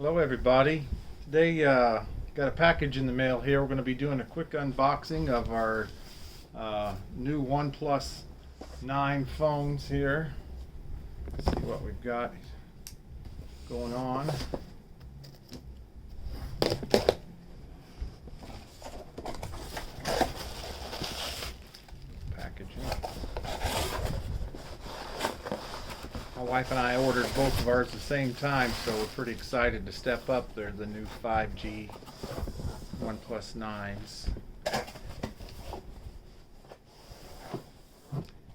Hello everybody. Today got a package in the mail here. We're going to be doing a quick unboxing of our new OnePlus 9 phones here. Let's see what we've got going on. Packaging. My wife and I ordered both of ours at the same time, so we're pretty excited to step up. They're the new 5G OnePlus 9s.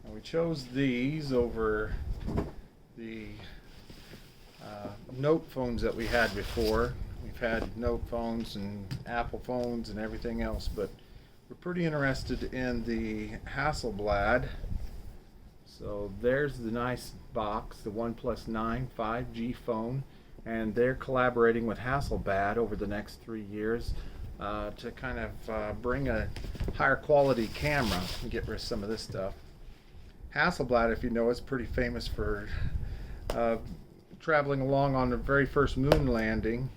And we chose these over the Note phones that we had before. We've had Note phones and Apple phones and everything else, but we're pretty interested in the Hasselblad. So there's the nice box, the OnePlus 9 5G phone, and they're collaborating with Hasselblad over the next 3 years to kind of bring a higher quality camera and get rid of some of this stuff. Hasselblad, if you know, is pretty famous for traveling along on the very first moon landing.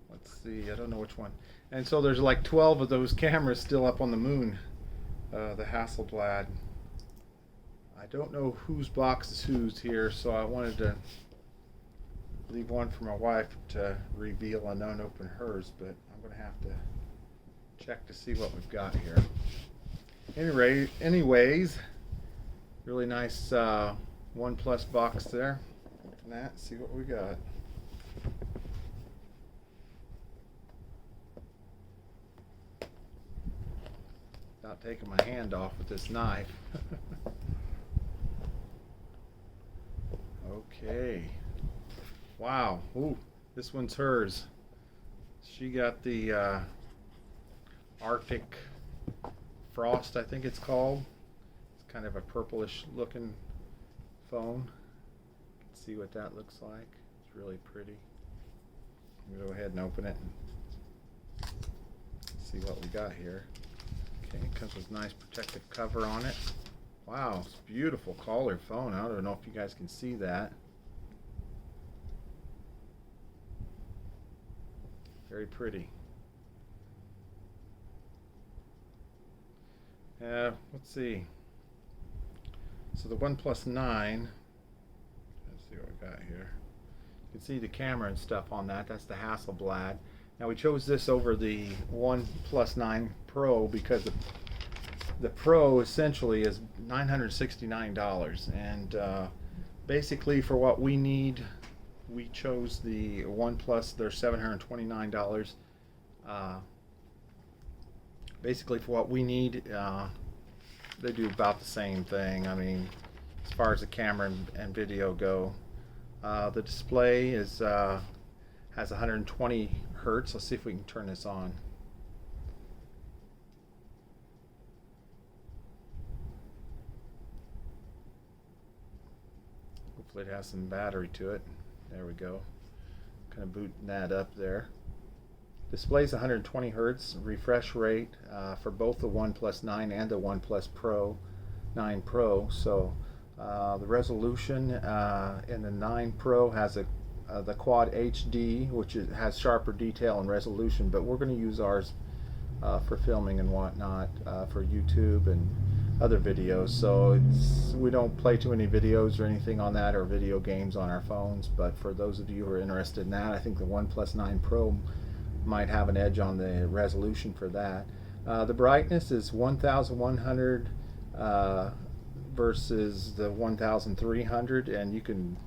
Let's see, I don't know which one. And so there's like 12 of those cameras still up on the moon. The Hasselblad. I don't know whose box is whose here, so I wanted to leave one for my wife to reveal and unopen hers, but I'm going to have to check to see what we've got here. Anyways, really nice OnePlus box there. Open that, see what we got. Not taking my hand off with this knife. Okay. Wow. Ooh, this one's hers. She got the Arctic Frost, I think it's called. It's kind of a purplish looking phone. Let's see what that looks like. It's really pretty. Go ahead and open it and see what we got here. Okay, it comes with a nice protective cover on it. Wow, it's a beautiful color phone. I don't know if you guys can see that. Very pretty. Let's see. So the OnePlus 9. Let's see what we got here. You can see the camera and stuff on that. That's the Hasselblad. Now we chose this over the OnePlus 9 Pro because the Pro essentially is $969, and basically for what we need, we chose the OnePlus. They're $729. Basically for what we need, they do about the same thing. I mean, as far as the camera and video go, the display is has 120 hertz. Let's see if we can turn this on. Hopefully it has some battery to it. There we go. Kind of booting that up there. Displays 120 hertz refresh rate for both the OnePlus 9 and the OnePlus Pro 9 Pro. So the resolution in the 9 Pro has the Quad HD, which has sharper detail and resolution, but we're going to use ours for filming and whatnot, for YouTube and other videos. So we don't play too many videos or anything on that, or video games on our phones, but for those of you who are interested in that, I think the OnePlus 9 Pro might have an edge on the resolution for that. The brightness is 1100 versus the 1300, and you can,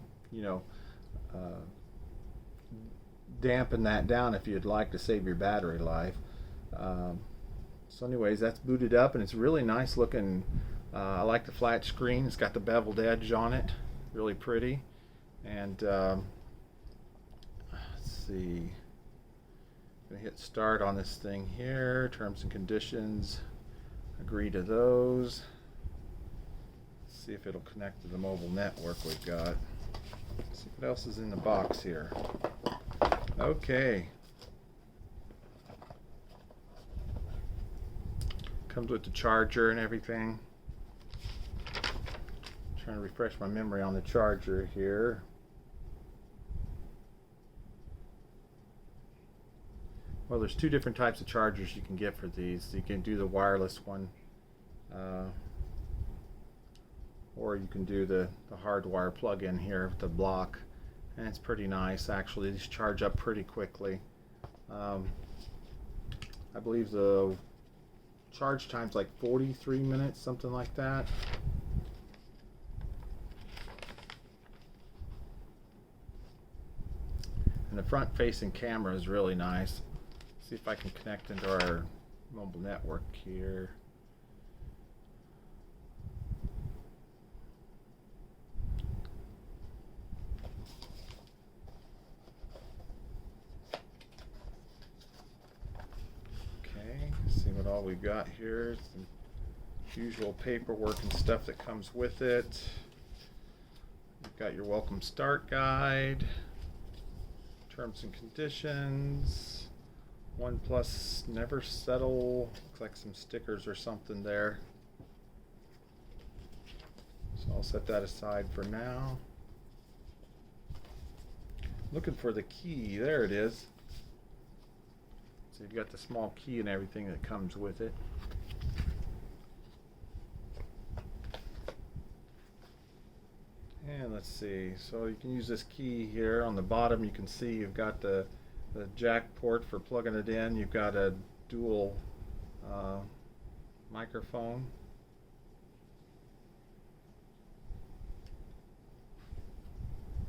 dampen that down if you'd like to save your battery life. So anyways, that's booted up, and it's really nice looking. I like the flat screen. It's got the beveled edge on it, really pretty. And let's see, I'm gonna hit start on this thing here. Terms and conditions, agree to those. Let's see if it'll connect to the mobile network we've got. Let's see what else is in the box here. Okay. Comes with the charger and everything. Trying to refresh my memory on the charger here. Well, there's two different types of chargers you can get for these. You can do the wireless one, or you can do the hardwire plug-in here with the block, and it's pretty nice actually. These charge up pretty quickly. I believe the charge time's like 43 minutes, something like that. And the front facing camera is really nice. See if I can connect into our mobile network here. Okay, see what all we've got here. Some usual paperwork and stuff that comes with it. You've got your welcome start guide, terms and conditions, OnePlus never settle, looks like some stickers or something there. So I'll set that aside for now. Looking for the key, there it is. So you've got the small key and everything that comes with it. And let's see, so you can use this key here. On the bottom you can see you've got the jack port for plugging it in. You've got a dual microphone.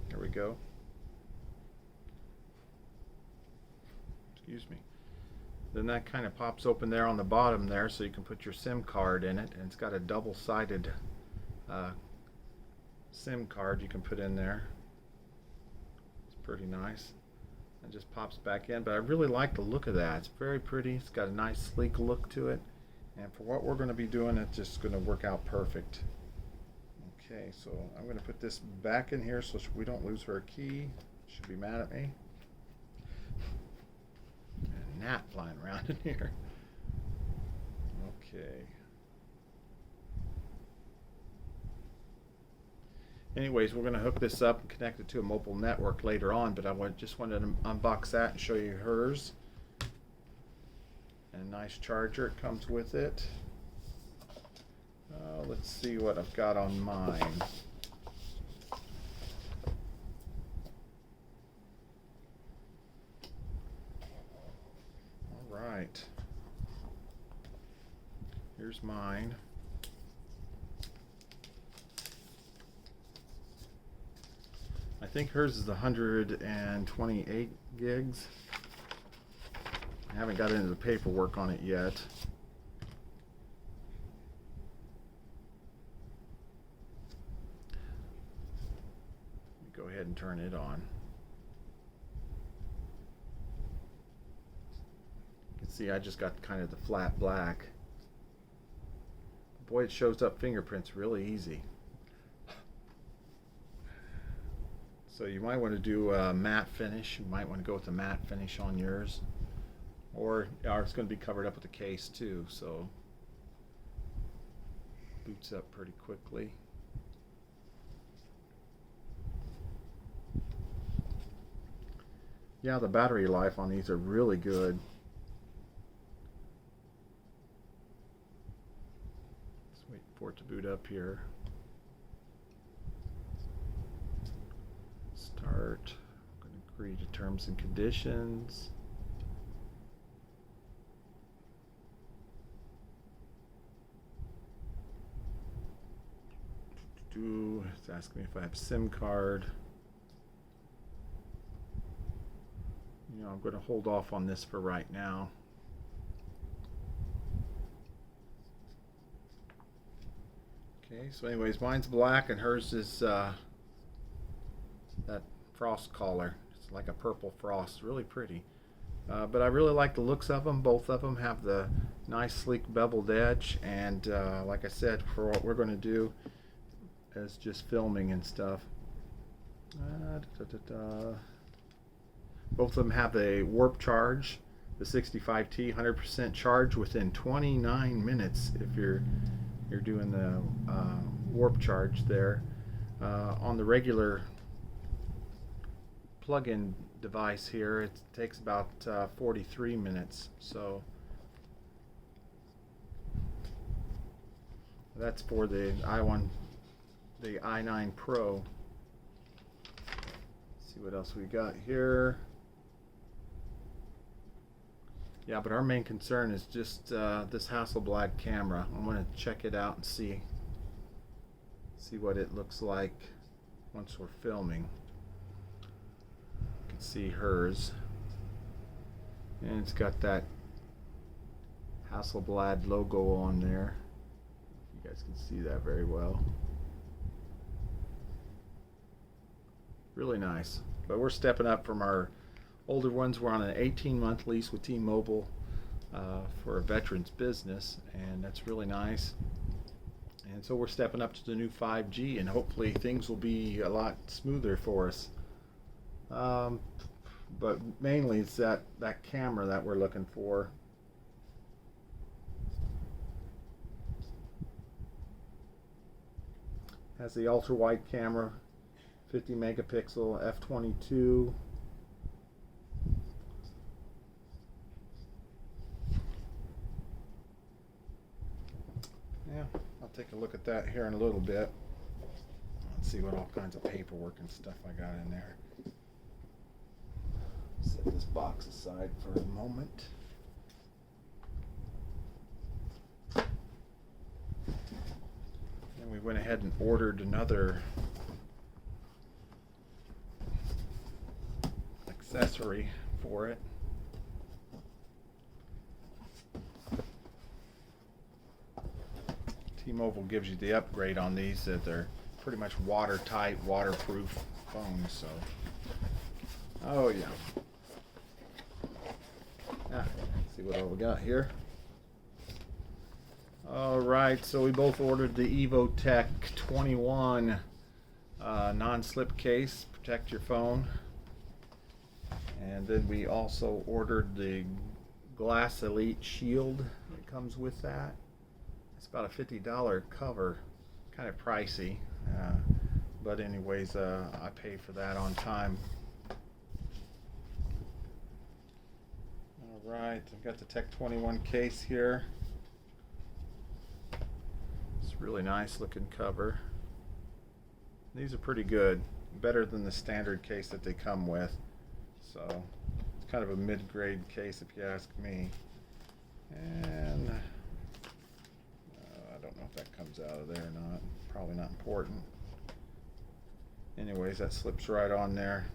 There we go. Excuse me. Then that kind of pops open there on the bottom there, so you can put your SIM card in it, and it's got a double-sided SIM card you can put in there. It's pretty nice. It just pops back in, but I really like the look of that. It's very pretty. It's got a nice sleek look to it, and for what we're going to be doing, it's just going to work out perfect. Okay, so I'm going to put this back in here so we don't lose her key. She'll be mad at me. A gnat flying around in here. Okay. Anyways, we're going to hook this up and connect it to a mobile network later on, but I just wanted to unbox that and show you hers. And a nice charger it comes with it. Let's see what I've got on mine. All right. Here's mine. I think hers is 128 gigs. I haven't got into the paperwork on it yet. Go ahead and turn it on. You can see I just got kind of the flat black. Boy, it shows up fingerprints really easy. So you might want to do a matte finish. You might want to go with a matte finish on yours. Or ours is going to be covered up with a case too, so boots up pretty quickly. Yeah, the battery life on these are really good. Let's wait for it to boot up here. Start. I'm going to agree to terms and conditions. It's asking me if I have a SIM card. You know, I'm going to hold off on this for right now. Okay, so anyways, mine's black and hers is that frost color. It's like a purple frost, really pretty. But I really like the looks of them. Both of them have the nice sleek beveled edge, and like I said, for what we're going to do is just filming and stuff. Both of them have a warp charge, the 65T, 100% charge within 29 minutes if you're doing the warp charge there. On the regular plug-in device here. It takes about 43 minutes. So that's for the i9 Pro. Let's see what else we got here. Yeah, but our main concern is just this Hasselblad camera. I'm going to check it out and see what it looks like once we're filming. You can see hers, and it's got that Hasselblad logo on there. You guys can see that very well. Really nice. But we're stepping up from our older ones. We're on an 18-month lease with T-Mobile for a veterans business, and that's really nice. And so we're stepping up to the new 5G, and hopefully things will be a lot smoother for us. But mainly it's that camera that we're looking for. Has the ultra wide camera, 50 megapixel f/22. Yeah, I'll take a look at that here in a little bit. Let's see what all kinds of paperwork and stuff I got in there. Set this box aside for a moment. And we went ahead and ordered another accessory for it. T-Mobile gives you the upgrade on these that they're pretty much watertight, waterproof phones. So, oh yeah. Let's see what all we got here. All right, so we both ordered the EvoTech 21 non-slip case, protect your phone, and then we also ordered the Glass Elite Shield that comes with that. It's about a $50 cover, kind of pricey, but anyways, I paid for that on time. All right, I've got the Tech 21 case here. It's a really nice looking cover. These are pretty good, better than the standard case that they come with. So it's kind of a mid-grade case if you ask me. And I don't know if that comes out of there or not. Probably not important. Anyways, that slips right on there.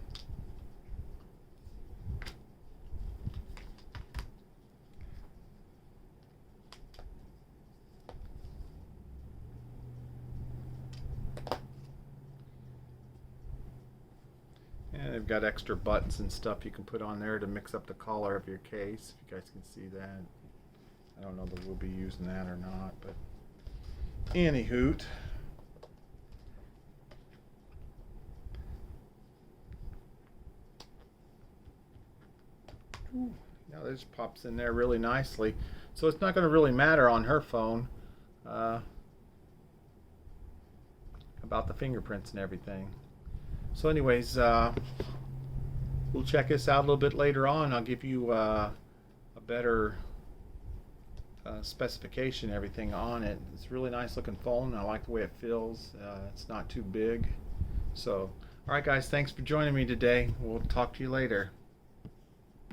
And they've got extra buttons and stuff you can put on there to mix up the color of your case. If you guys can see that. I don't know that we'll be using that or not, but anyhoot. Now this pops in there really nicely. So it's not going to really matter on her phone about the fingerprints and everything. So anyways, we'll check this out a little bit later on. I'll give you a better specification, everything on it. It's a really nice looking phone. I like the way it feels. It's not too big. So, alright guys, thanks for joining me today. We'll talk to you later.